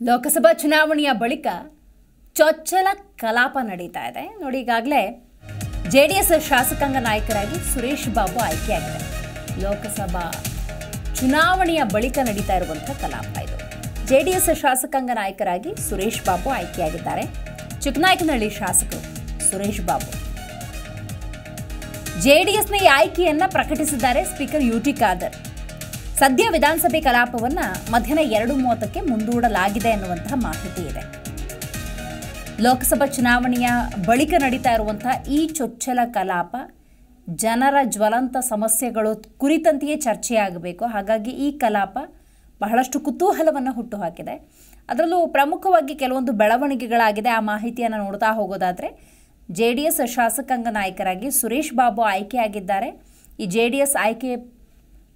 ಲೋಕಸಭಾ ಚುನಾವಣೆಯ ಬಳಿಕ ಚೊಚ್ಚಲ ಕಲಾಪ ನಡೀತಾ ಇದೆ ನೋಡಿ. ಈಗಾಗಲೇ ಜೆಡಿಎಸ್ ಶಾಸಕಾಂಗ ನಾಯಕರಾಗಿ ಸುರೇಶ್ ಬಾಬು ಆಯ್ಕೆಯಾಗಿದೆ. ಲೋಕಸಭಾ ಚುನಾವಣೆಯ ಬಳಿಕ ನಡೀತಾ ಇರುವಂತಹ ಕಲಾಪ ಇದು. ಜೆಡಿಎಸ್ ಶಾಸಕಾಂಗ ನಾಯಕರಾಗಿ ಸುರೇಶ್ ಬಾಬು ಆಯ್ಕೆಯಾಗಿದ್ದಾರೆ. ಚಿಕ್ಕನಾಯಕನಹಳ್ಳಿ ಶಾಸಕರು ಸುರೇಶ್ ಬಾಬು ಜೆಡಿಎಸ್ನ ಈ ಆಯ್ಕೆಯನ್ನ ಪ್ರಕಟಿಸಿದ್ದಾರೆ ಸ್ಪೀಕರ್ ಯುಟಿ ಖಾದರ್. ಸದ್ಯ ವಿಧಾನಸಭೆ ಕಲಾಪವನ್ನ ಮಧ್ಯಾಹ್ನ 2:30ಕ್ಕೆ ಮುಂದೂಡಲಾಗಿದೆ ಎನ್ನುವಂತಹ ಮಾಹಿತಿ ಇದೆ. ಲೋಕಸಭಾ ಚುನಾವಣೆಯ ಬಳಿಕ ನಡೀತಾ ಇರುವಂತಹ ಈ ಚೊಚ್ಚಲ ಕಲಾಪ ಜನರ ಜ್ವಲಂತ ಸಮಸ್ಯೆಗಳು ಕುರಿತಂತೆಯೇ ಚರ್ಚೆಯಾಗಬೇಕು. ಹಾಗಾಗಿ ಈ ಕಲಾಪ ಬಹಳಷ್ಟು ಕುತೂಹಲವನ್ನು ಹುಟ್ಟುಹಾಕಿದೆ. ಅದರಲ್ಲೂ ಪ್ರಮುಖವಾಗಿ ಕೆಲವೊಂದು ಬೆಳವಣಿಗೆಗಳಾಗಿದೆ. ಆ ಮಾಹಿತಿಯನ್ನು ನೋಡ್ತಾ ಹೋಗೋದಾದರೆ, ಜೆಡಿಎಸ್ ಶಾಸಕಾಂಗ ನಾಯಕರಾಗಿ ಸುರೇಶ್ ಬಾಬು ಆಯ್ಕೆಯಾಗಿದ್ದಾರೆ. ಈ ಜೆಡಿಎಸ್ ಆಯ್ಕೆ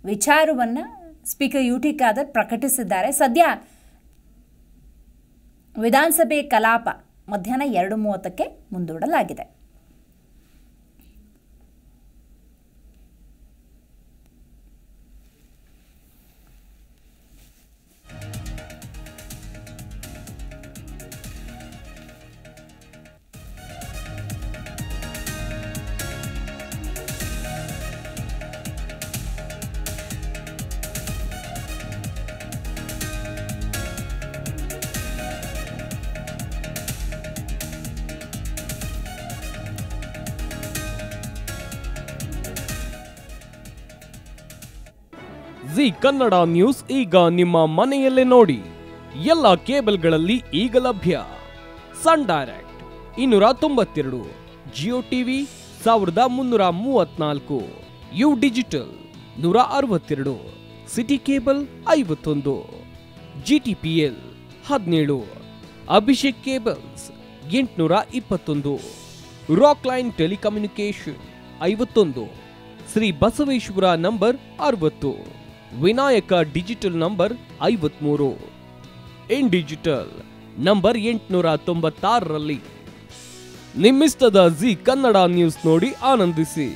ವಿಚಾರವನ್ನು ಸ್ಪೀಕರ್ ಯುಟಿ ಖಾದರ್ ಪ್ರಕಟಿಸಿದ್ದಾರೆ. ಸದ್ಯ ವಿಧಾನಸಭೆ ಕಲಾಪ ಮಧ್ಯಾಹ್ನ 2:30ಕ್ಕೆ ಮುಂದೂಡಲಾಗಿದೆ. ಜಿ ಕನ್ನಡ ನ್ಯೂಸ್ ಈಗ ನಿಮ್ಮ ಮನೆಯಲ್ಲೇ ನೋಡಿ. ಎಲ್ಲ ಕೇಬಲ್ಗಳಲ್ಲಿ ಈಗ ಲಭ್ಯ. Sun Direct 292, Jio TV 1334, U digital 162, city cable 51, GTPL 17, Abhishek cables 821, Rockline telecommunication 51, Shri Basaveshwara number 60, Vinayaka digital number 53, in digital number 896ರಲ್ಲಿ ನಿಮ್ಮಿಸ್ತದ ಜಿ ಕನ್ನಡ ನ್ಯೂಸ್ ನೋಡಿ ಆನಂದಿಸಿ.